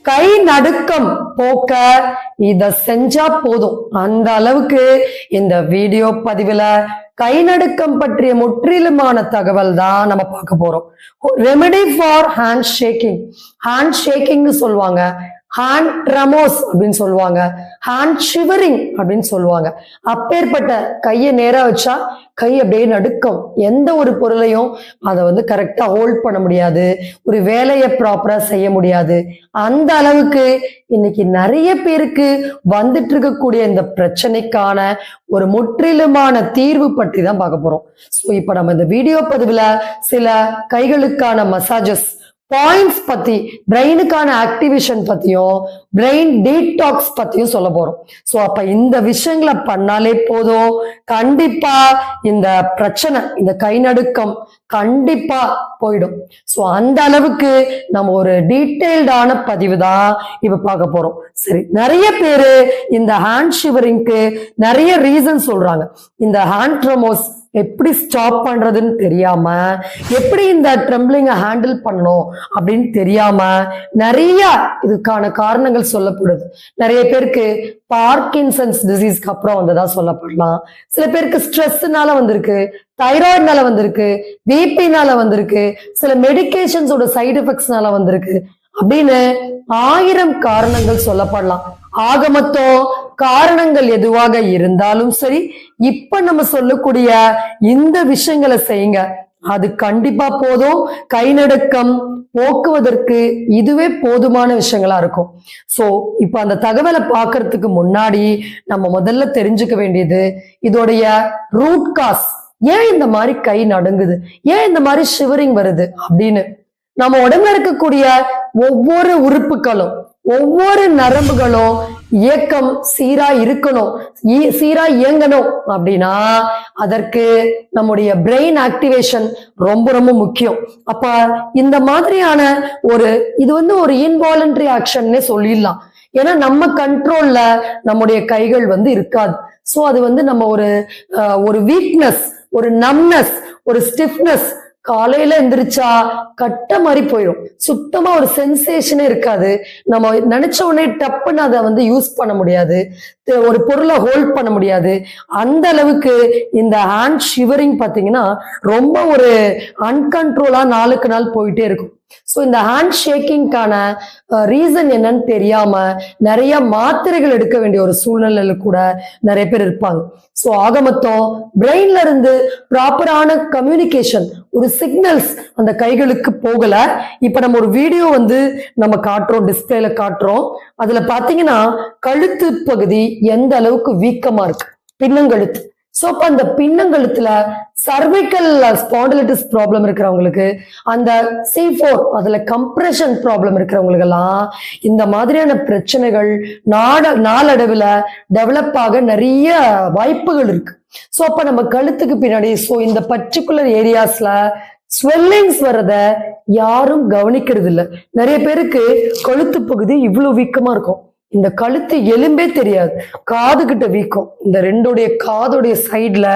கை நடுக்கம் போக்க இத செஞ்சா போதும். அந்த அளவுக்கு இந்த வீடியோ பதிவுல கை நடுக்கம் பற்றிய முற்றிலுமான தகவல் தான் நம்ம பார்க்க போறோம். Remedy for hand shaking. Hand ஷேக்கிங்னு சொல்லுவாங்க, ஹேண்ட் ட்ரெமோஸ் அப்படின்னு சொல்லுவாங்க, ஹேண்ட் ஷிவரிங் அப்படின்னு சொல்லுவாங்க. அப்பேற்பட்ட கையை நேரா வச்சா கை அப்படியே நடுக்கம், எந்த ஒரு பொருளையும் அதை கரெக்டா ஹோல்ட் பண்ண முடியாது, ஒரு வேலையை ப்ராப்பரா செய்ய முடியாது. அந்த அளவுக்கு இன்னைக்கு நிறைய பேருக்கு வந்துட்டு இருக்கக்கூடிய இந்த பிரச்சனைக்கான ஒரு முற்றிலுமான தீர்வு பற்றி தான் பார்க்க போறோம். ஸோ இப்ப நம்ம இந்த வீடியோ பதிவுல சில கைகளுக்கான மசாஜஸ், பாயிண்ட்ஸ் பத்தி, பிரெயினுக்கான ஆக்டிவேஷன் பத்தியும் பிரெயின் டீடாக்ஸ் பத்தியும் சொல்ல போறோம். சோ அப்ப இந்த விஷயங்களை பண்ணாலே போதும், கண்டிப்பா இந்த பிரச்சனை, இந்த கை நடுக்கம் கண்டிப்பா போயிடும். சோ அந்த அளவுக்கு நம்ம ஒரு டீடைல்டான பதிவு தான் இப்ப பார்க்க போறோம். சரி, நிறைய பேரு இந்த ஹேண்ட் ஷிவரிங்க்கு நிறைய ரீசன் சொல்றாங்க. இந்த ஹேண்ட் ட்ரெமோஸ் எப்படி ஸ்டாப் பண்றதுன்னு தெரியாம, எப்படி இந்த ட்ரெம்பிளிங்க ஹேண்டில் பண்ணணும் அப்படின்னு தெரியாம நிறைய இதுக்கான காரணங்கள் சொல்லப்படுது. நிறைய பேருக்கு பார்க்கின்சன்ஸ் டிசீஸ்க்கு அப்புறம் வந்ததா சொல்லப்படலாம். சில பேருக்கு ஸ்ட்ரெஸ்னால வந்திருக்கு, தைராய்டுனால வந்திருக்கு, பிபினால வந்திருக்கு, சில மெடிகேஷன்ஸோட சைடு எஃபெக்ட்ஸ்னால வந்திருக்கு அப்படின்னு 1000 காரணங்கள் சொல்லப்படலாம். ஆக மொத்தம் காரணங்கள் எதுவாக இருந்தாலும் சரி, இப்ப நம்ம சொல்லக்கூடிய இந்த விஷயங்களை செய்யுங்க, அது கண்டிப்பா போதும். கை நடுக்கம் போக்குவதற்கு இதுவே போதுமான விஷயங்களா இருக்கும். சோ இப்ப அந்த தகவலை பார்க்கறதுக்கு முன்னாடி நம்ம முதல்ல தெரிஞ்சுக்க வேண்டியது இதோடைய ரூட் காஸ். ஏன் இந்த மாதிரி கை நடுங்குது, ஏன் இந்த மாதிரி ஷிவரிங் வருது அப்படின்னு. நம்ம உடம்புல இருக்கக்கூடிய ஒவ்வொரு உறுப்புகளும், ஒவ்வொரு நரம்புகளும் இயக்கம் சீரா இருக்கணும், சீரா இயங்கணும் அப்படின்னா அதற்கு நம்முடைய பிரெயின் ஆக்டிவேஷன் ரொம்ப ரொம்ப முக்கியம். அப்ப இந்த மாதிரியான இது ஒரு இன்வாலண்டரி ஆக்ஷன்னே சொல்லிடலாம். ஏன்னா நம்ம கண்ட்ரோல்ல நம்முடைய கைகள் இருக்காது. சோ அது நம்ம ஒரு வீக்னஸ், ஒரு நம்னஸ், ஒரு ஸ்டிஃப்னஸ், காலையில எந்திரிச்சா கட்ட மாதிரி போயிடும், சுத்தமா ஒரு சென்சேஷனே இருக்காது. நம்ம நினைச்ச உடனே டப்புன்னு அதை யூஸ் பண்ண முடியாது, ஒரு பொருளை ஹோல்ட் பண்ண முடியாது. அந்த அளவுக்கு இந்த ஹேண்ட் ஷிவரிங் பாத்தீங்கன்னா ரொம்ப ஒரு அன்கண்ட்ரோலா நாளுக்கு நாள் போயிட்டே இருக்கும். ஸோ இந்த ஹேண்ட் ஷேக்கிங்கான ரீசன் என்னன்னு தெரியாம நிறைய மாத்திரைகள் எடுக்க வேண்டிய ஒரு சூழ்நிலையில கூட நிறைய பேர் இருப்பாங்க. ஸோ ஆக மொத்தம் பிரெயின்ல இருந்து ப்ராப்பரான கம்யூனிகேஷன், ஒரு சிக்னல்ஸ் அந்த கைகளுக்கு போகல. இப்ப நம்ம ஒரு வீடியோ நம்ம காட்டுறோம், டிஸ்பிளேல காட்டுறோம். அதுல பாத்தீங்கன்னா கழுத்து பகுதி எந்த அளவுக்கு வீக்கமா இருக்கு, பின்னங்கழுத்து. சோ அப்ப அந்த பின்னங்கழுத்துல சர்வைக்கல் ஸ்பாண்டிலைட்டிஸ் ப்ராப்ளம் இருக்கிறவங்களுக்கு, அந்த C4 அதுல கம்ப்ரெஷன் ப்ராப்ளம் இருக்கிறவங்களுக்கு எல்லாம் இந்த மாதிரியான பிரச்சனைகள் நாளடைவுல டெவலப் ஆக நிறைய வாய்ப்புகள் இருக்கு. சோ அப்ப நம்ம கழுத்துக்கு பின்னாடி இந்த பர்டிகுலர் ஏரியாஸ்ல ஸ்வெல்லிங்ஸ் வர்றத யாரும் கவனிக்கிறது இல்லை. நிறைய பேருக்கு கழுத்து பகுதி இவ்வளவு வீக்கமா இருக்கும், இந்த கழுத்து எலும்பே தெரியாது, காது கிட்ட வீக்கம், இந்த ரெண்டுடைய காதுடைய சைட்ல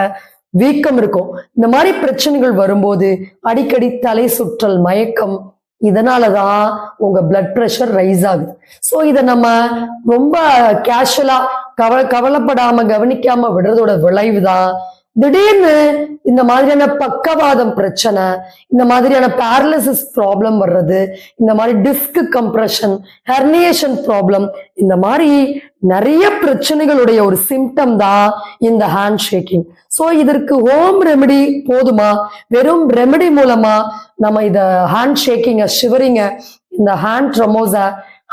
வீக்கம் இருக்கும். இந்த மாதிரி பிரச்சனைகள் வரும்போது அடிக்கடி தலை சுற்றல், மயக்கம், இதனாலதான் உங்க பிளட் பிரஷர் ரைஸ் ஆகுது. சோ இத நம்ம ரொம்ப கேஷுவலா கவலைப்படாம கவனிக்காம விடுறதோட விளைவுதான் திடீர்னு இந்த மாதிரியான பக்கவாதம் பிரச்சனை, இந்த மாதிரியான பேரலிசிஸ் ப்ராப்ளம் வர்றது, இந்த மாதிரி டிஸ்க் கம்ப்ரெஷன், ஹெர்னியேஷன் ப்ராப்ளம், இந்த மாதிரி நிறைய பிரச்சனைகளுடைய ஒரு சிம்டம் தான் இந்த ஹேண்ட் ஷேக்கிங். சோ இதற்கு ஹோம் ரெமெடி போதுமா, வெறும் ரெமெடி மூலமா நம்ம இத ஹேண்ட் ஷேக்கிங்க, ஷிவரிங்க, இந்த ஹேண்ட் ட்ரெமோஸை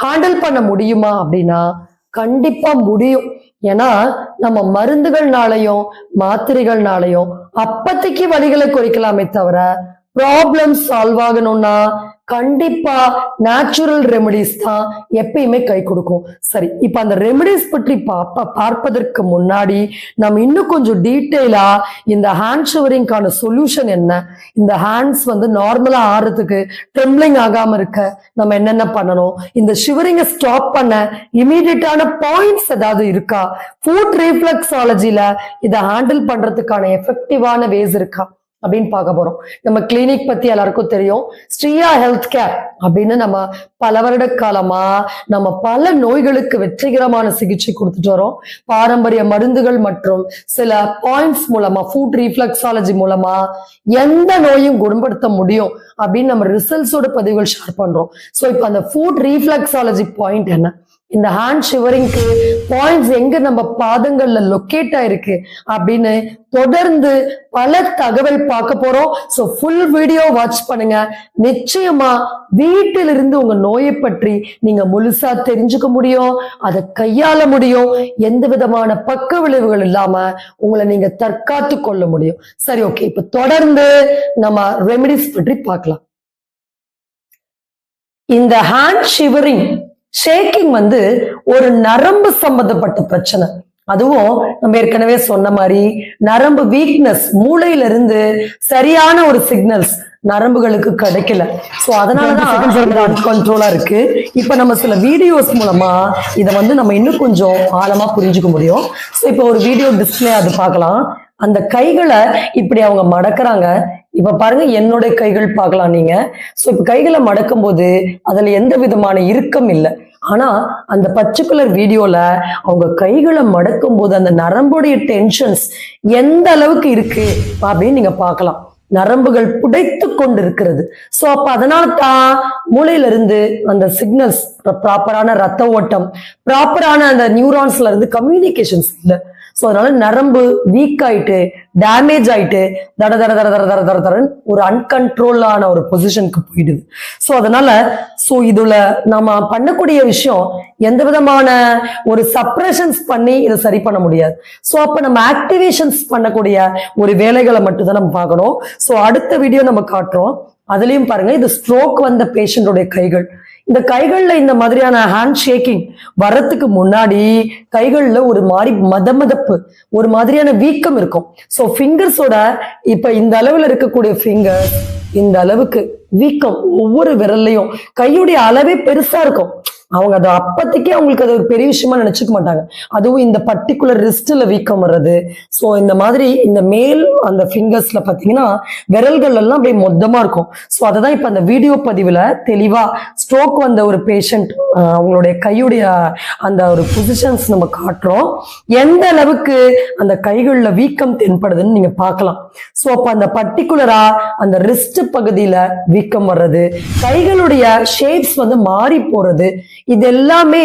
ஹேண்டில் பண்ண முடியுமா அப்படின்னா கண்டிப்பா முடியும். ஏன்னா நம்ம மருந்துகள்னாலையும் மாத்திரைகள்னாலையும் அப்பத்திக்கு வலிகளை குறைக்கலாமே தவிர ப்ராப்ளம் சால்வ் ஆகணும்னா கண்டிப்பா நேச்சுரல் ரெமெடிஸ் தான் எப்பயுமே கை கொடுக்கும். சரி, இப்ப அந்த ரெமெடிஸ் பற்றி பார்ப்பதற்கு முன்னாடி நம்ம இன்னும் கொஞ்சம் டீட்டெயிலா இந்த ஹேண்ட் ஷிவரிங்கான சொல்யூஷன் என்ன, இந்த ஹேண்ட்ஸ் நார்மலா ஆறதுக்கு, ட்ரெம்பிளிங் ஆகாம இருக்க நம்ம என்னென்ன பண்ணணும், இந்த ஷிவரிங்கை ஸ்டாப் பண்ண இமீடியட்டான பாயிண்ட்ஸ் ஏதாவது இருக்கா, ஃபுட் ரீஃப்ளெக்ஸாலஜில இதை ஹேண்டில் பண்றதுக்கான எஃபெக்டிவான வேஸ் இருக்கா, அப்படின்னு பார்க்க போறோம். நம்ம கிளினிக் பத்தி எல்லாருக்கும் தெரியும். ஸ்ரீயா ஹெல்த் கேர் அப்படின்னு நம்ம பல வருட காலமா நம்ம பல நோய்களுக்கு வெற்றிகரமான சிகிச்சை கொடுத்துட்டு வரோம். பாரம்பரிய மருந்துகள் மற்றும் சில பாயிண்ட்ஸ் மூலமா, ஃபுட் ரீஃப்ளெக்ஸாலஜி மூலமா எந்த நோயும் குணப்படுத்த முடியும் அப்படின்னு நம்ம ரிசல்ட்ஸோட பதிவுகள் ஷேர் பண்றோம். ஸோ இப்போ அந்த ஃபுட் ரீஃப்ளெக்ஸாலஜி பாயிண்ட் என்ன, இந்த ஹேண்ட் ஷிவரிங்க்கு பாயிண்ட்ஸ் எங்க நம்ம பாதங்கள்ல லொக்கேட் ஆயிருக்கு அப்படின்னு தொடர்ந்து பல தகவல் பார்க்க போறோம். ஸோ ஃபுல் வீடியோ வாட்ச் பண்ணுங்க. நிச்சயமா வீட்டிலிருந்து உங்க நோயை பற்றி நீங்க முழுசா தெரிஞ்சுக்க முடியும், அதை கையாள முடியும், எந்த விதமான பக்க விளைவுகள் இல்லாம உங்களை நீங்க தற்காத்து கொள்ள முடியும். சரி, ஓகே, இப்ப தொடர்ந்து நம்ம ரெமெடிஸ் பற்றி பார்க்கலாம். இந்த ஹேண்ட் ஷிவரிங் ஷேக்கிங் ஒரு நரம்பு சம்பந்தப்பட்ட பிரச்சனை. அதுவும் நம்ம ஏற்கனவே சொன்ன மாதிரி நரம்பு வீக்னஸ், மூளையில இருந்து சரியான ஒரு சிக்னல்ஸ் நரம்புகளுக்கு கிடைக்கல. சோ அதனாலதான் கண்ட்ரோலா இருக்கு. இப்ப நம்ம சில வீடியோஸ் மூலமா இதை நம்ம இன்னும் கொஞ்சம் ஆழமா புரிஞ்சுக்க முடியும். சோ இப்ப ஒரு வீடியோ டிஸ்பிளே அது பார்க்கலாம். அந்த கைகளை இப்படி அவங்க மடக்குறாங்க. இப்ப பாருங்க, என்னுடைய கைகள் பார்க்கலாம் நீங்க. சோ இப்ப கைகளை மடக்கும் போது அதுல எந்த விதமான இறுக்கம் இல்லை. ஆனா அந்த பர்டிகுலர் வீடியோல அவங்க கைகளை மடக்கும் போது அந்த நரம்புடைய டென்ஷன்ஸ் எந்த அளவுக்கு இருக்கு அப்படின்னு நீங்க பார்க்கலாம். நரம்புகள் புடைத்து கொண்டு இருக்கிறது. சோ அப்ப அதனால தான் மூளையில இருந்து அந்த சிக்னல்ஸ், ப்ராப்பரான ரத்த ஓட்டம், ப்ராப்பரான அந்த நியூரான்ஸ்ல இருந்து கம்யூனிகேஷன்ஸ் இல்லை. சோ அதனால நரம்பு வீக் ஆயிட்டு, டேமேஜ் ஆயிட்டு, தட தட தட தட தட தட தரன்னு ஒரு அன்கண்ட்ரோலான ஒரு பொசிஷனுக்கு போயிடுது. சோ அதனால இதுல நம்ம பண்ணக்கூடிய விஷயம், எந்த விதமான ஒரு சப்ரஷன்ஸ் பண்ணி இதை சரி பண்ண முடியாது. சோ அப்ப நம்ம ஆக்டிவேஷன்ஸ் பண்ணக்கூடிய ஒரு வேலைகளை மட்டும் தான் நம்ம பார்க்கணும். சோ அடுத்த வீடியோ நம்ம காட்டுறோம். அதுலயும் பாருங்க, இது ஸ்ட்ரோக் வந்த பேஷண்டோடைய கைகள். இந்த கைகள்ல இந்த மாதிரியான ஹேண்ட் ஷேக்கிங் வரத்துக்கு முன்னாடி கைகள்ல ஒரு மாதிரி மதமதப்பு, ஒரு மாதிரியான வீக்கம் இருக்கும். சோ ஃபிங்கர்ஸோட இப்ப இந்த அளவுல இருக்கக்கூடிய ஃபிங்கர் இந்த அளவுக்கு வீக்கம், ஒவ்வொரு விரல்லையும் கையுடைய அளவே பெருசா இருக்கும். அவங்க அது அப்பத்திக்கே அவங்களுக்கு அது ஒரு பெரிய விஷயமா நினைச்சுக்க மாட்டாங்க. அதுவும் இந்த பர்டிகுலர் ரிஸ்ட்ல வீக்கம் வர்றது. ஸோ இந்த மாதிரி இந்த மேல் அந்த ஃபிங்கர்ஸ்ல பார்த்தீங்கன்னா விரல்கள் எல்லாம் அப்படியே மொத்தமா இருக்கும். ஸோ அதை இப்ப அந்த வீடியோ பதிவுல தெளிவா ஸ்ட்ரோக் வந்த ஒரு பேஷண்ட் அவங்களுடைய கையுடைய அந்த ஒரு பொசிஷன்ஸ் நம்ம காட்டுறோம். எந்த அளவுக்கு அந்த கைகள்ல வீக்கம் தென்படுதுன்னு நீங்க பார்க்கலாம். ஸோ அப்ப அந்த பர்டிகுலரா அந்த ரிஸ்ட் பகுதியில வீக்கம் வர்றது, கைகளுடைய ஷேப்ஸ் மாறி போறது, இது எல்லாமே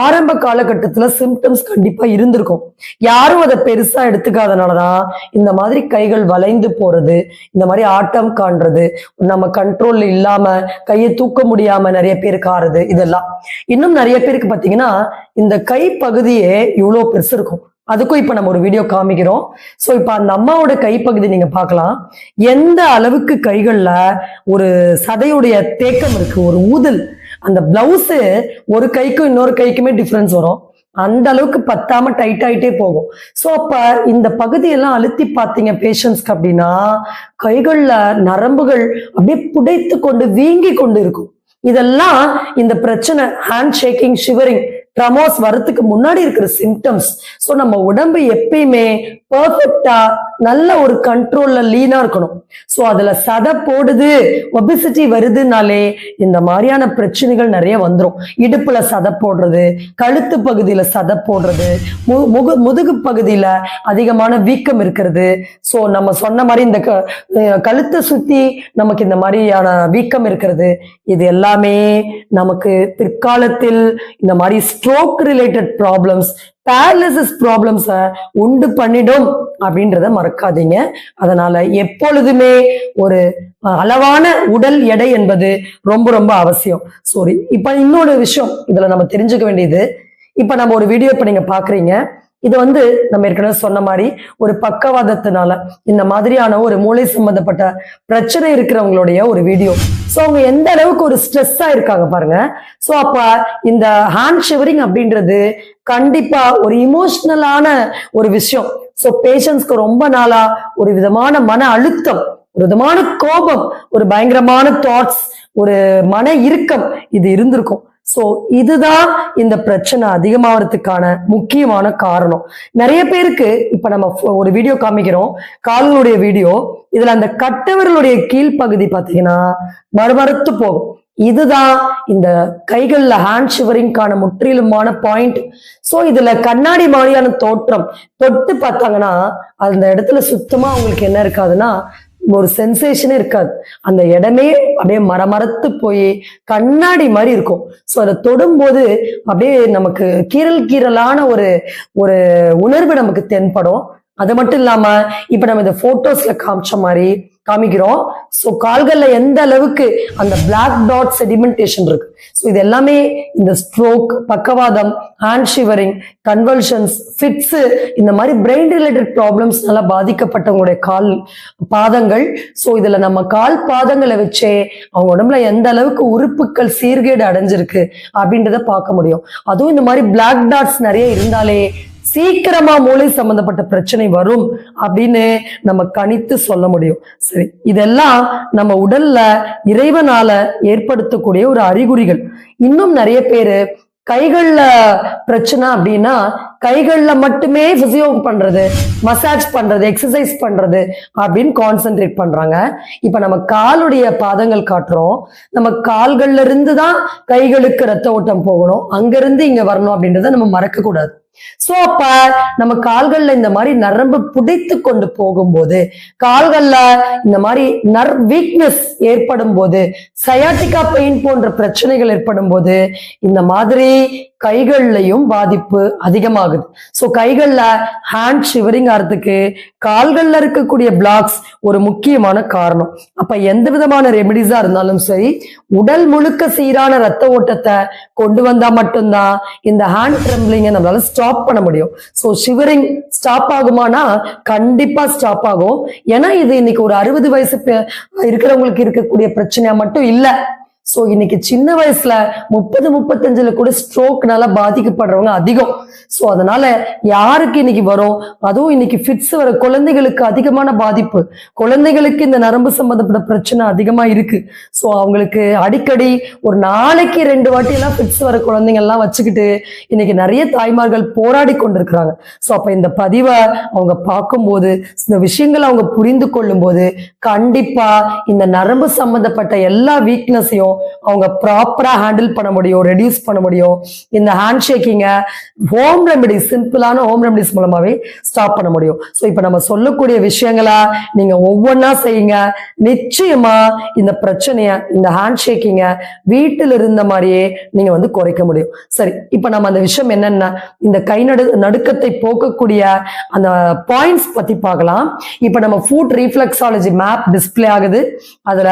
ஆரம்ப காலகட்டத்துல சிம்டம்ஸ் கண்டிப்பா இருந்திருக்கும். யாரும் அதை பெருசா எடுத்துக்காதனாலதான் இந்த மாதிரி கைகள் வளைந்து போறது, இந்த மாதிரி ஆட்டம் காண்றது, நம்ம கண்ட்ரோல்ல இல்லாம கையை தூக்க முடியாம நிறைய பேருக்கு ஆறுது. இதெல்லாம் இன்னும் நிறைய பேருக்கு பாத்தீங்கன்னா இந்த கை பகுதியே இவ்வளவு பெருசு இருக்கும். அதுக்கும் இப்ப நம்ம ஒரு வீடியோ காமிக்கிறோம். சோ இப்ப அந்த அம்மாவோட கைப்பகுதி நீங்க பார்க்கலாம். எந்த அளவுக்கு கைகள்ல ஒரு சதையுடைய தேக்கம் இருக்கு, ஒரு ஊதல். அந்த பிளவுஸ் ஒரு கைக்கும் இன்னொரு கைக்குமே டிஃபரன்ஸ் வரும். அந்த அளவுக்கு பத்தாம டைட் ஆயிட்டே போகும். சோ அப்ப இந்த பகுதியெல்லாம் அழுத்தி பார்த்தீங்க பேஷண்ட்ஸ்க்கு அப்படின்னா கைகள்ல நரம்புகள் அப்படியே புடைத்து கொண்டு வீங்கி கொண்டு இருக்கும். இதெல்லாம் இந்த பிரச்சனை ஹேண்ட் ஷேக்கிங், ஷிவரிங், ட்ரமோஸ் வரத்துக்கு முன்னாடி இருக்கிற சிம்டம்ஸ். ஸோ நம்ம உடம்பு எப்பயுமே பர்ஃபெக்டா நல்ல ஒரு கண்ட்ரோல்ல லீனா இருக்கணும். ஸோ அதுல சதை போடுது, ஒபிசிட்டி வருதுனாலே இந்த மாதிரியான பிரச்சனைகள் நிறைய வந்துடும். இடுப்புல சதை போடுறது, கழுத்து பகுதியில சதை போடுறது, முதுகு பகுதியில அதிகமான வீக்கம் இருக்கிறது. ஸோ நம்ம சொன்ன மாதிரி இந்த கழுத்தை சுத்தி நமக்கு இந்த மாதிரியான வீக்கம் இருக்கிறது, இது எல்லாமே நமக்கு பிற்காலத்தில் இந்த மாதிரி ஸ்ட்ரோக் ரிலேட்டட் ப்ராப்ளம்ஸ், பேரலிசிஸ் ப்ராப்ளம்ஸ உண்டு பண்ணிடும் அப்படின்றத மறக்காதீங்க. அதனால எப்பொழுதுமே ஒரு அளவான உடல் எடை என்பது ரொம்ப ரொம்ப அவசியம். சாரி, இப்ப இன்னொரு விஷயம் இதுல நம்ம தெரிஞ்சுக்க வேண்டியது, இப்ப நம்ம ஒரு வீடியோ இப்ப நீங்க பாக்குறீங்க. இது நம்ம ஏற்கனவே சொன்ன மாதிரி ஒரு பக்கவாதத்தினால இந்த மாதிரியான ஒரு மூளை சம்பந்தப்பட்ட பிரச்சனை இருக்கிறவங்களுடைய ஒரு வீடியோ. சோ அவங்க எந்த அளவுக்கு ஒரு ஸ்ட்ரெஸ்ஸா இருக்காங்க பாருங்க. சோ அப்ப இந்த ஹேண்ட் ஷிவரிங் அப்படின்றது கண்டிப்பா ஒரு இமோஷனலான ஒரு விஷயம். சோ பேஷண்ட்ஸ்க்கு ரொம்ப நாளா ஒரு விதமான மன அழுத்தம், ஒரு விதமான கோபம், ஒரு பயங்கரமான தாட்ஸ், ஒரு மன இறுக்கம் இது இருந்திருக்கும். சோ இதுதான் இந்த பிரச்சனை அதிகமாகிறதுக்கான முக்கியமான காரணம். நிறைய பேருக்கு இப்ப நம்ம ஒரு வீடியோ காமிக்கிறோம், கால்களுடைய வீடியோ. இதுல அந்த கட்டவர்களுடைய கீழ்ப்பகுதி பாத்தீங்கன்னா மறுமறுத்து போகும். இதுதான் இந்த கைகள்ல ஹேண்ட் ஷிவரிங்கான முற்றிலுமான பாயிண்ட். சோ இதுல கண்ணாடி மாதிரியான தோற்றம் தொட்டு பார்த்தாங்கன்னா அந்த இடத்துல சுத்தமா அவங்களுக்கு என்ன இருக்காதுன்னா ஒரு சென்சேஷனே இருக்காது. அந்த இடமே அப்படியே மரமரத்து போய் கண்ணாடி மாதிரி இருக்கும். ஸோ அதை தொடும்போது அப்படியே நமக்கு கீரலான ஒரு ஒரு உணர்வு நமக்கு தென்படும். அது மட்டும் இல்லாம இப்ப நம்ம இந்த போட்டோஸ்ல காமிச்ச மாதிரி காமிக்கிறோம். ஸோ கால்கள்ல எந்த அளவுக்கு அந்த பிளாக் டாட் செடிமெண்டேஷன் இருக்கு. ஸோ இது எல்லாமே இந்த ஸ்ட்ரோக், பக்கவாதம், ஹேண்ட் ஷிவரிங், கன்வல்ஷன்ஸ், ஃபிட்ஸ், இந்த மாதிரி பிரெயின் ரிலேட்டட் ப்ராப்ளம்ஸ்னால பாதிக்கப்பட்டவங்களுடைய கால் பாதங்கள். ஸோ இதுல நம்ம கால் பாதங்களை வச்சே அவங்க உடம்புல எந்த அளவுக்கு உறுப்புகள் சீர்கேடு அடைஞ்சிருக்கு அப்படின்றத பார்க்க முடியும். அதுவும் இந்த மாதிரி பிளாக் டாட்ஸ் நிறைய இருந்தாலே சீக்கிரமா மூளை சம்பந்தப்பட்ட பிரச்சனை வரும் அப்படின்னு நம்ம கணித்து சொல்ல முடியும். சரி, இதெல்லாம் நம்ம உடல்ல இறைவனால ஏற்படுத்தக்கூடிய ஒரு அறிகுறிகள். இன்னும் நிறைய பேரு கைகள்ல பிரச்சனை அப்படின்னா கைகள்ல மட்டுமே பிசியோ பண்றது, மசாஜ் பண்றது, எக்ஸசைஸ் பண்றது அப்படின்னு கான்சென்ட்ரேட் பண்றாங்க. இப்ப நம்ம காலுடைய பாதங்கள் காட்டுறோம். நம்ம கால்கள்ல இருந்து தான் கைகளுக்கு ரத்த ஓட்டம் போகணும், அங்க இருந்து இங்க வரணும் அப்படின்றத நம்ம மறக்க கூடாது. சோ அப்ப நம்ம கால்கள்ல இந்த மாதிரி நரம்பு புடைத்து கொண்டு போகும்போது, கால்கள்ல இந்த மாதிரி நர்வ் வீக்னஸ் ஏற்படும் போது, சயாட்டிகா பெயின் போன்ற பிரச்சனைகள் ஏற்படும் போது இந்த மாதிரி கைகள்லயும் பாதிப்பு அதிகமாகுது. சோ கைகள்ல ஹேண்ட் ஷிவரிங் ஆகிறதுக்கு கால்கள்ல இருக்கக்கூடிய பிளாக்ஸ் ஒரு முக்கியமான காரணம். அப்ப எந்த விதமான ரெமெடிஸா இருந்தாலும் சரி, உடல் முழுக்க சீரான ரத்த ஓட்டத்தை கொண்டு வந்தா மட்டும்தான் இந்த ஹேண்ட் ட்ரெம்பிளிங்கை நம்மளால ஸ்டாப் பண்ண முடியும். சோ ஷிவரிங் ஸ்டாப் ஆகுமானா கண்டிப்பா ஸ்டாப் ஆகும். ஏன்னா இது இன்னைக்கு ஒரு 60 வயசு இருக்கிறவங்களுக்கு இருக்கக்கூடிய பிரச்சனையா மட்டும் இல்ல. சோ இன்னைக்கு சின்ன வயசுல 30-35 கூட ஸ்ட்ரோக்னால பாதிக்கப்படுறவங்க அதிகம். சோ அதனால யாருக்கு இன்னைக்கு வரும், அதுவும் இன்னைக்கு ஃபிட்ஸ் வர குழந்தைகளுக்கு அதிகமான பாதிப்பு. குழந்தைகளுக்கு இந்த நரம்பு சம்பந்தப்பட்ட பிரச்சனை அதிகமா இருக்கு. சோ அவங்களுக்கு அடிக்கடி ஒரு நாளைக்கு 2 வாட்டி எல்லாம் ஃபிட்ஸ் வர குழந்தைங்க எல்லாம் வச்சுக்கிட்டு இன்னைக்கு நிறைய தாய்மார்கள் போராடி கொண்டிருக்கிறாங்க. சோ அப்ப இந்த பதிவை அவங்க பார்க்கும்போது, இந்த விஷயங்களை அவங்க புரிந்து கொள்ளும் போது கண்டிப்பா இந்த நரம்பு சம்பந்தப்பட்ட எல்லா வீக்னஸையும் அவங்க ப்ராப்பரா ஹேண்டில் பண்ண முடியும், ரெடியூஸ் பண்ண முடியும். இந்த ஹேண்ட் ஷேக்கிங்க ஹோம் ரெமெடிஸ், சிம்பிளான ஹோம் ரெமெடிஸ் மூலமாவே ஸ்டாப் பண்ண முடியும். சோ இப்ப நம்ம சொல்லக்கூடிய விஷயங்களா நீங்க ஒவ்வொன்னா செய்யுங்க. நிச்சயமா இந்த பிரச்சனைய, இந்த ஹேண்ட் ஷேக்கிங்க வீட்டில் இருந்த மாதிரியே நீங்க வந்து குறைக்க முடியும். சரி, இப்ப நம்ம அந்த விஷயம் என்னன்னா இந்த கை நடுக்கத்தை போக்கக்கூடிய அந்த பாயிண்ட்ஸ் பத்தி பார்க்கலாம். இப்ப நம்ம ஃபுட் ரீஃப்ளெக்ஸாலஜி மேப் டிஸ்பிளே ஆகுது. அதுல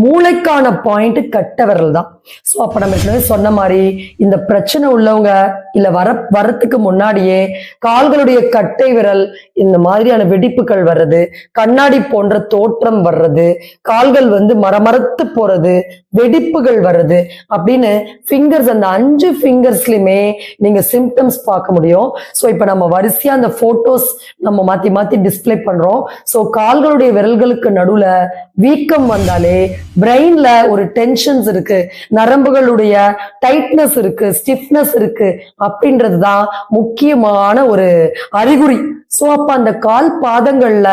மூளைக்கான பாயிண்ட் கட்ட விரல் தான். சோ அப்ப நம்ம சொன்ன மாதிரி இந்த பிரச்சனை உள்ளவங்க இல்ல வரத்துக்கு முன்னாடியே கால்களுடைய கட்டை விரல் இந்த மாதிரியான வெடிப்புகள் வர்றது, கண்ணாடி போன்ற தோற்றம் வர்றது, கால்கள் வந்து மரமரத்து போறது, வெடிப்புகள் வர்றது அப்படின்னு ஃபிங்கர்ஸ், அந்த 5 ஃபிங்கர்ஸ்லயுமே நீங்க சிம்டம்ஸ் பார்க்க முடியும். சோ இப்ப நம்ம வரிசையா அந்த போட்டோஸ் நம்ம மாத்தி மாத்தி டிஸ்பிளே பண்றோம். சோ கால்களுடைய விரல்களுக்கு நடுவுல வீக்கம் வந்தாலே பிரெயின்ல ஒரு டென்ஷன்ஸ் இருக்கு, நரம்புகளுடைய டைட்னஸ் இருக்கு, ஸ்டிஃப்னஸ் இருக்கு அப்படின்றதுதான் முக்கியமான ஒரு அறிகுறி. சோ அப்ப அந்த கால் பாதங்கள்ல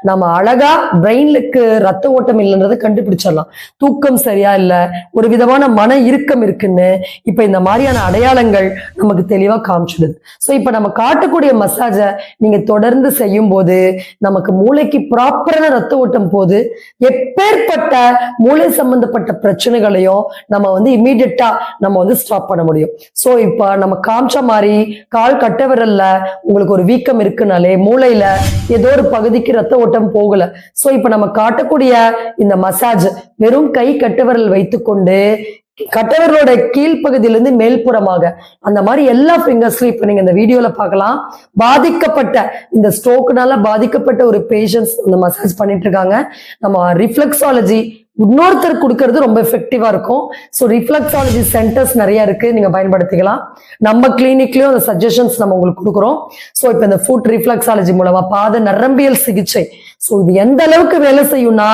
நம்ம அழகா பிரெயினுக்கு ரத்த ஓட்டம் இல்லைன்றதை கண்டுபிடிச்சிடலாம். தூக்கம் சரியா இல்ல, ஒரு விதமான மன இறுக்கம் இருக்குன்னு இப்ப இந்த மாதிரியான அடையாளங்கள் நமக்கு தெளிவா காமிச்சிடுது. சோ இப்ப நம்ம காட்டக்கூடிய மசாஜ நீங்க தொடர்ந்து செய்யும் போது நமக்கு மூளைக்கு ப்ராப்பரான ரத்த ஓட்டம் போது எப்பேற்பட்ட மூளை சம்பந்தப்பட்ட பிரச்சனைகளையும் நம்ம வந்து இமீடியட்டா நம்ம வந்து ஸ்டாப் பண்ண முடியும். சோ இப்ப நம்ம காமிச்ச மாதிரி கால் கட்ட விரல்ல உங்களுக்கு ஒரு வீக்கம் இருக்குனாலே மூளையில ஏதோ ஒரு பகுதிக்கு ரத்த ஓட்டம் போகல. சோ இப்ப நம்ம காட்டக்கூடிய இந்த மசாஜ் வெறும் கை கட்டவிரல் வைத்துக்கொண்டு கட்டவர்களோட கீழ்ப்பகுதியிலிருந்து மேல்புறமாக அந்த மாதிரி எல்லா ஃபிங்கர்ஸ்லயும் இப்ப நீங்க இந்த வீடியோல பார்க்கலாம். பாதிக்கப்பட்ட இந்த ஸ்ட்ரோக்னால பாதிக்கப்பட்ட ஒரு பேஷண்ட்ஸ் இந்த மசாஜ் பண்ணிட்டு இருக்காங்க. நம்ம ரிஃப்ளெக்ஸாலஜி இன்னொருத்தர் கொடுக்கறது ரொம்ப எஃபெக்டிவா இருக்கும். ஸோ ரிஃப்ளெக்ஸாலஜி சென்டர்ஸ் நிறைய இருக்கு, நீங்க பயன்படுத்திக்கலாம். நம்ம கிளினிக்லயும் அந்த சஜஷன்ஸ் நம்ம உங்களுக்கு கொடுக்குறோம். ஸோ இப்போ இந்த ஃபுட் ரிஃப்ளெக்ஸாலஜி மூலமா பாத நரம்பியல் சிகிச்சை, சோ இது எந்த அளவுக்கு வேலை செய்யும்னா,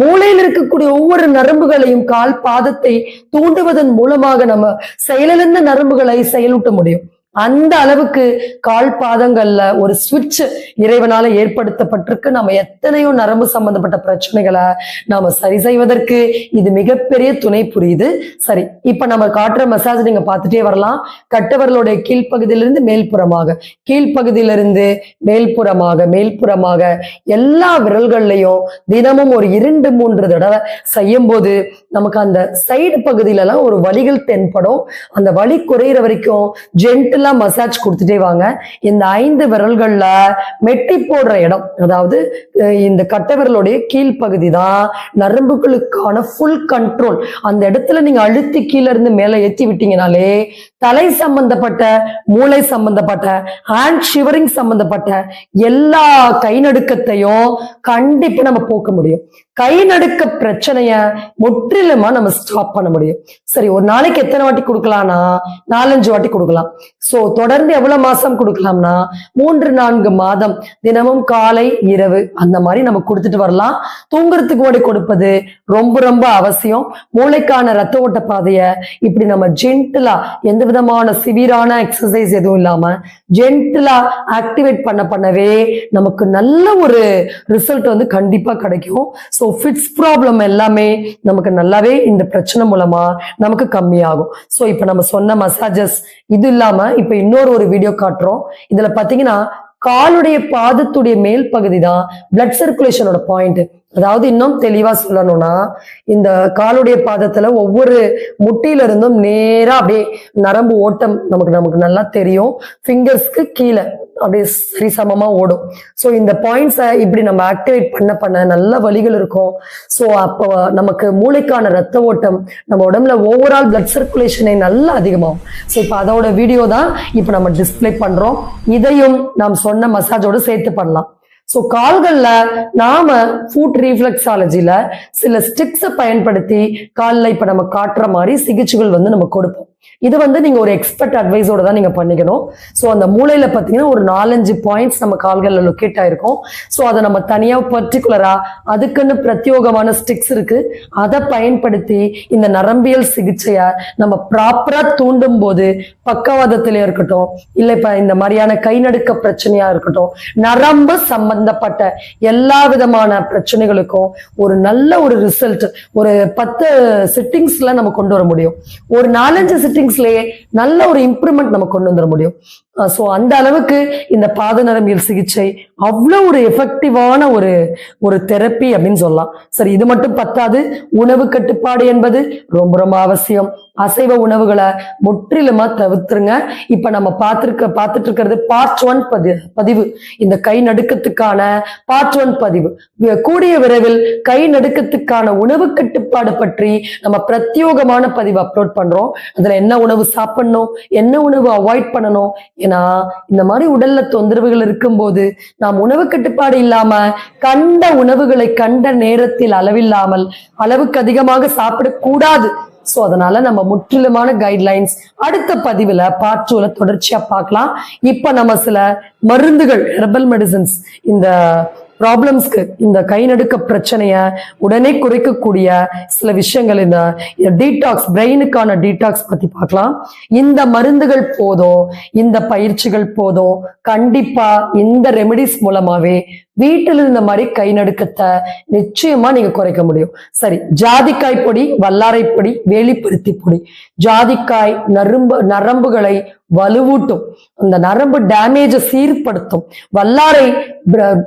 மூளையில் இருக்கக்கூடிய ஒவ்வொரு நரம்புகளையும் கால் பாதத்தை தூண்டுவதன் மூலமாக நம்ம செயலிழந்த நரம்புகளை செயலூட்ட முடியும். அந்த அளவுக்கு கால் பாதங்கள்ல ஒரு ஸ்விட்ச் இறைவனால ஏற்படுத்தப்பட்டிருக்கு. நம்ம எத்தனையோ நரம்பு சம்பந்தப்பட்ட பிரச்சனைகளை நாம சரி செய்வதற்கு இது மிகப்பெரிய துணை புரியுது. சரி, இப்ப நம்ம காட்டுற மசாஜ் நீங்க பார்த்துட்டே வரலாம். கட்டவர்களுடைய கீழ்ப்பகுதியிலிருந்து மேல்புறமாக, கீழ்ப்பகுதியிலிருந்து மேல்புறமாக எல்லா விரல்கள்லையும் தினமும் ஒரு 2-3 தடவை செய்யும் போது நமக்கு அந்த சைடு பகுதியில எல்லாம் ஒரு வலிகள் தென்படும். அந்த வலி குறையிற வரைக்கும் ஜென்டில் மசாஜ் கொடுத்துட்டே வாங்க. இந்த 5 விரல்கள்ல மெட்டி போடுற இடம், அதாவது இந்த கட்டை விரலுடைய கீழ்ப்பகுதி தான் நரம்புகளுக்கான ஃபுல் கண்ட்ரோல். அந்த இடத்துல நீங்க அழுத்தி கீழே இருந்து மேல ஏற்றி விட்டீங்கனாலே தலை சம்பந்தப்பட்ட, மூளை சம்பந்தப்பட்ட, ஹேண்ட் ஷிவரிங் சம்பந்தப்பட்ட எல்லா கை நடுக்கத்தையும் கண்டிப்பா நம்ம போக்க முடியும். கை நடுக்க பிரச்சனைய முற்றிலுமா நம்ம ஸ்டாப் பண்ண முடியும். சரி, ஒரு நாளைக்கு எத்தனை வாட்டி கொடுக்கலாம்னா 4-5 வாட்டி கொடுக்கலாம். சோ தொடர்ந்து எவ்வளவு மாசம் கொடுக்கலாம்னா 3-4 மாதம் தினமும் காலை இரவு அந்த மாதிரி நம்ம கொடுத்துட்டு வரலாம். தூங்குறதுக்கு முன்னாடி கொடுப்பது ரொம்ப ரொம்ப அவசியம். மூளைக்கான ரத்த ஓட்ட பாதைய இப்படி நம்ம ஜென்டிலா, எந்த விதமான சிவியரான எக்ஸசைஸ் எதுவும் இல்லாம ஜென்டிலா ஆக்டிவேட் பண்ணவே நமக்கு நல்ல ஒரு ரிசல்ட் வந்து கண்டிப்பா கிடைக்கும். சோ ஃபிட்ஸ் ப்ராப்ளம் எல்லாமே நமக்கு நல்லாவே இந்த பிரச்சனை மூலமா நமக்கு கம்மியாகும். சோ இப்ப நம்ம சொன்ன மசாஜஸ் இது இல்லாம இப்ப இன்னொரு வீடியோ காட்டுறோம். இதுல பாத்தீங்கன்னா காலுடைய பாதத்துடைய மேல் பகுதி தான் பிளட் சர்க்குலேஷனோட பாயிண்ட். அதாவது இன்னும் தெளிவா சொல்லணும்னா, இந்த காலுடைய பாதத்துல ஒவ்வொரு முட்டியில இருந்தும் நேரா அப்படியே நரம்பு ஓட்டம் நமக்கு நல்லா தெரியும். ஃபிங்கர்ஸ்க்கு கீழே அப்படியே சரிசமமா ஓடும். சோ இந்த பாயிண்ட்ஸை இப்படி நம்ம ஆக்டிவேட் பண்ண நல்ல வலிகள் இருக்கும். சோ அப்போ நமக்கு மூளைக்கான ரத்த ஓட்டம் நம்ம உடம்புல ஓவரால் பிளட் சர்க்குலேஷனை நல்லா அதிகமாகும். சோ இப்ப அதோட வீடியோ தான் இப்ப நம்ம டிஸ்பிளே பண்றோம். இதையும் நாம் சொன்ன மசாஜோட சேர்த்து பண்ணலாம். சோ கால்கள்ல நாம ஃபுட் ரீஃப்ளெக்ஸாலஜில சில ஸ்டிக்ஸை பயன்படுத்தி காலில் இப்ப நம்ம காட்டுற மாதிரி சிகிச்சைகள் வந்து நம்ம கொடுப்போம். இது வந்து நீங்க ஒரு எக்ஸ்பர்ட் அட்வைஸோட தான் நீங்க பண்ணிக்கணும். சோ அந்த மூளையில பாத்தீங்கன்னா ஒரு 4-5 பாயிண்ட்ஸ் நம்ம கால்கள்ல லொக்கேட் ஆயிருக்கும். சோ அதை நம்ம தனியா பர்டிகுலரா அதுக்குன்னு பிரத்யோகமான ஸ்டிக்ஸ் இருக்கு. அதை பயன்படுத்தி இந்த நரம்பியல் சிகிச்சைய நம்ம ப்ராப்பரா தூண்டும் போது பக்கவாதத்திலே இருக்கட்டும், இல்ல இப்ப இந்த மாதிரியான கை நடுக்க பிரச்சனையா இருக்கட்டும், நரம்பு சம்பந்தப்பட்ட எல்லா விதமான பிரச்சனைகளுக்கும் ஒரு நல்ல ஒரு ரிசல்ட் ஒரு 10 சிட்டிங்ஸ்ல நம்ம கொண்டு வர முடியும். ஒரு 4-5 சிட்டிங்ஸ்லயே நல்ல ஒரு இம்ப்ரூவ்மெண்ட் நம்ம கொண்டு வந்துட முடியும். சோ அந்த அளவுக்கு இந்த பாத நரம்பியல் சிகிச்சை அவ்வளவு ஒரு எஃபெக்டிவான ஒரு தெரப்பி அப்படின்னு சொல்லலாம். சரி, இது மட்டும் பத்தாது. உணவு கட்டுப்பாடு என்பது ரொம்ப ரொம்ப அவசியம். அசைவ உணவுகளை முற்றிலுமா தவிர்த்துருங்க. இப்ப நம்ம பார்த்துட்டு இருக்கிறது பார்ட் 1 பதிவு. இந்த கை நடுக்கத்துக்கான பார்ட் 1 பதிவு. கூடிய விரைவில் கை நடுக்கத்துக்கான உணவு கட்டுப்பாடு பற்றி நம்ம பிரத்யோகமான பதிவு அப்லோட் பண்றோம். அதுல என்ன உணவு சாப்பிடணும், என்ன உணவு அவாய்ட் பண்ணணும். ஏன்னா இந்த மாதிரி உடல்ல தொந்தரவுகள் இருக்கும்போது நாம் உணவு கட்டுப்பாடு இல்லாம கண்ட உணவுகளை கண்ட நேரத்தில் அளவில்லாமல் அளவுக்கு அதிகமாக சாப்பிடக்கூடாது. சோ அதனால நம்ம முற்றிலுமான கைட்லைன்ஸ் அடுத்த பதிவுல பார்ட் 2ல தொடர்ச்சியா பார்க்கலாம். இப்ப நம்ம சில மருந்துகள், ஹெர்பல் மெடிசன்ஸ், இந்த ப்ராப்ளம்ஸ்க்கு, இந்த கை நடுக்க பிரச்சனைய உடனே குறைக்கக்கூடிய சில விஷயங்கள், இந்த டீடாக்ஸ், பிரெயினுக்கான டீடாக்ஸ் பத்தி பார்க்கலாம். இந்த மருந்துகள் போதும், இந்த பயிற்சிகள் போதும். கண்டிப்பா இந்த ரெமெடிஸ் மூலமாவே வீட்டில் இருந்த மாதிரி கை நடுக்கத்தை நிச்சயமா நீங்க குறைக்க முடியும். சரி, ஜாதிக்காய் பொடி, வல்லாரை பொடி, வேலிப்பருத்தி பொடி. ஜாதிக்காய் நரம்புகளை வலுவூட்டும், அந்த நரம்பு டேமேஜை சீர்படுத்தும். வல்லாரை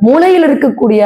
மூளையில் இருக்கக்கூடிய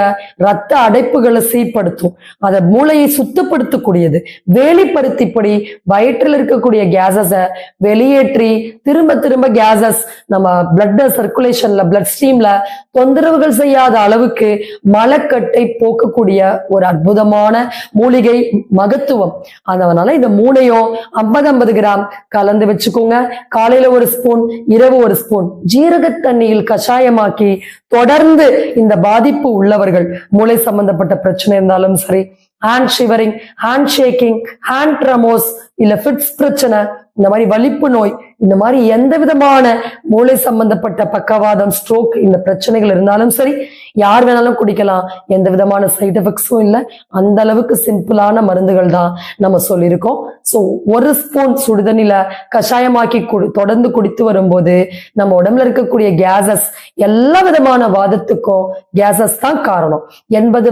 ரத்த அடைப்புகளை சீர்படுத்தும், அதை மூளையை சுத்தப்படுத்தக்கூடியது. வேலிப்பருத்தி பொடி வயிற்றில் இருக்கக்கூடிய கேஸஸை வெளியேற்றி திரும்ப கேஸஸ் நம்ம பிளட் சர்க்குலேஷன்ல, பிளட் ஸ்ட்ரீம்ல தொந்தரவுகள் செய்யாத அளவுக்கு மலக்கட்டை போக்கக்கூடிய ஒரு அற்புதமான மூலிகை மகத்துவம். அதனால இந்த 3ஐயும் 50-50 கிராம் கலந்து வச்சுக்கோங்க. காலையில ஒரு ஸ்பூன், இரவு ஒரு ஸ்பூன் ஜீரக தண்ணியில் கஷாயமாக்கி தொடர்ந்து இந்த பாதிப்பு உள்ளவர்கள், மூளை சம்பந்தப்பட்ட பிரச்சனை இருந்தாலும் சரி, hand shivering, hand shaking, hand tremors, இல்ல ஃபிட்ஸ் பிரச்சனை, இந்த மாதிரி வலிப்பு நோய், இந்த மாதிரி எந்த விதமான மூளை சம்பந்தப்பட்ட பக்கவாதம், ஸ்ட்ரோக், இந்த பிரச்சனைகள் இருந்தாலும் சரி, யார் வேணாலும் குடிக்கலாம். எந்த விதமான சைட் எஃபெக்ட்ஸும் இல்லை. அந்த அளவுக்கு சிம்பிளான மருந்துகள் தான் நம்ம சொல்லியிருக்கோம். ஸோ ஒரு ஸ்பூன் சுடுதண்ணில கஷாயமாக்கி தொடர்ந்து குடித்து வரும்போது நம்ம உடம்புல இருக்கக்கூடிய கேசஸ், எல்லா விதமான வாதத்துக்கும் கேசஸ் தான் காரணம். 80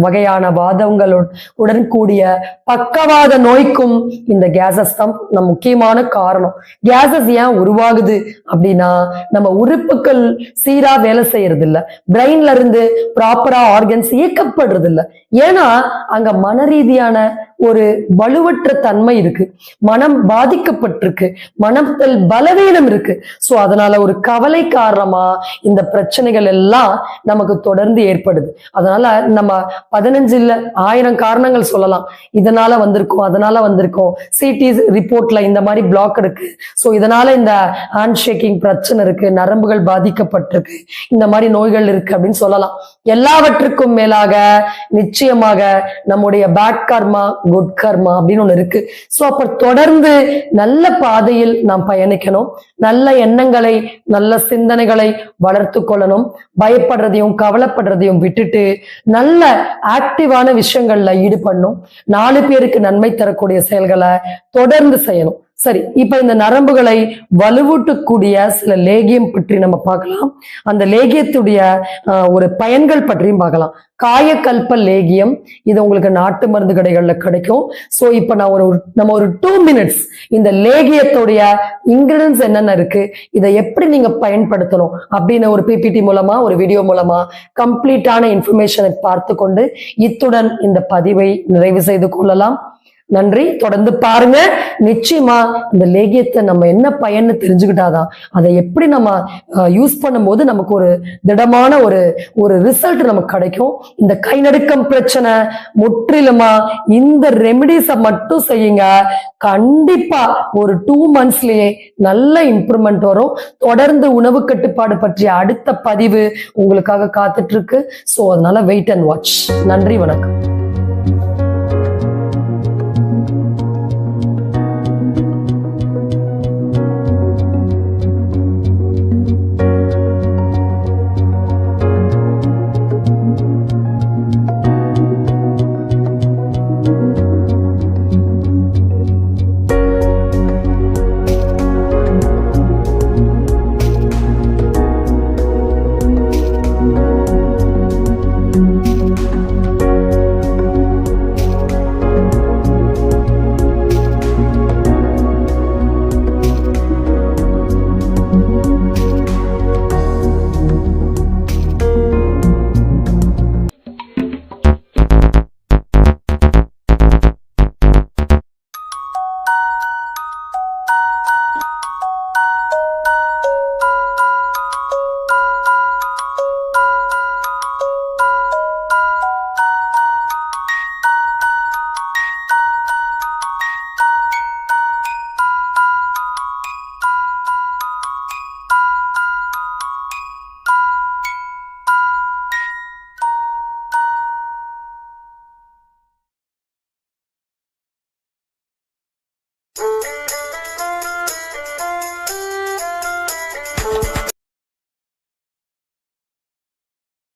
வகையான வாதங்களுடன் கூடிய பக்கவாத நோய்க்கும் இந்த கேசஸ் தான் முக்கியமான காரணம். கேசஸ் ஏன் உருவாகுது அப்படின்னா, நம்ம உறுப்புகள் சீரா வேலை செய்யறது இல்ல, பிரெயின்ல இருந்து ப்ராப்பரா ஆர்கன்ஸ் இயக்கப்படுறது இல்ல. ஏன்னா அங்க மன ரீதியான ஒரு வலுவற்ற தன்மை இருக்கு, மனம் பாதிக்கப்பட்டிருக்கு, மனத்தில் பலவீனம் இருக்கு. சோ அதனால ஒரு கவலை காரணமா இந்த பிரச்சனைகள் எல்லாம் நமக்கு தொடர்ந்து ஏற்படுது. அதனால நம்ம 15 இல்ல 1000 காரணங்கள் சொல்லலாம். இதனால வந்திருக்கும், அதனால வந்திருக்கும், சிடி ரிப்போர்ட்ல இந்த மாதிரி பிளாக் இருக்கு, சோ இதனால இந்த ஹேண்ட் ஷேக்கிங் பிரச்சனை இருக்கு, நரம்புகள் பாதிக்கப்பட்டிருக்கு, இந்த மாதிரி நோய்கள் இருக்கு அப்படின்னு சொல்லலாம். எல்லாவற்றுக்கும் மேலாக நிச்சயமாக நம்முடைய பேட் கர்மா, குட் கர்மா அப்படின்னு ஒண்ணு இருக்கு. சோ அப்ப தொடர்ந்து நல்ல பாதையில் நாம் பயணிக்கணும். நல்ல எண்ணங்களை, நல்ல சிந்தனைகளை வளர்த்து கொள்ளணும். பயப்படுறதையும் கவலைப்படுறதையும் விட்டுட்டு நல்ல ஆக்டிவான விஷயங்கள்ல ஈடுபடணும். 4 பேருக்கு நன்மை தரக்கூடிய செயல்களை தொடர்ந்து செய்யணும். சரி, இப்ப இந்த நரம்புகளை வலுவூட்டக்கூடிய சில லேகியம் பற்றி நம்ம பார்க்கலாம். அந்த லேகியத்துடைய ஒரு பயன்கள் பற்றியும் பார்க்கலாம். காயக்கல்ப லேகியம், இது உங்களுக்கு நாட்டு மருந்து கடைகள்ல கிடைக்கும். சோ இப்ப நம்ம ஒரு 2 minutes இந்த லேகியத்துடைய இன்கிரிடியன்ஸ் என்னென்ன இருக்கு, இதை எப்படி நீங்க பயன்படுத்தணும் அப்படின்னு ஒரு பிபிடி மூலமா, ஒரு வீடியோ மூலமா கம்ப்ளீட்டான இன்ஃபர்மேஷனை பார்த்து கொண்டு இத்துடன் இந்த பதிவை நிறைவு செய்து கொள்ளலாம். நன்றி. தொடர்ந்து பாருங்க. நிச்சயமா இந்த லேகியத்தை நம்ம என்ன பயன்னு தெரிஞ்சுக்கிட்டாதான் அதை எப்படி நம்ம யூஸ் பண்ணும்போது நமக்கு ஒரு திடமான ஒரு ரிசல்ட் நமக்கு கிடைக்கும். இந்த கை நடுக்கம் பிரச்சனை முற்றிலுமா இந்த ரெமிடிஸை மட்டும் செய்யுங்க. கண்டிப்பா ஒரு 2 monthsலயே நல்ல இம்ப்ரூவ்மெண்ட் வரும். தொடர்ந்து உணவு கட்டுப்பாடு பற்றிய அடுத்த பதிவு உங்களுக்காக காத்துட்டு இருக்கு. சோ அதனால வெயிட் அண்ட் வாட்ச். நன்றி, வணக்கம்.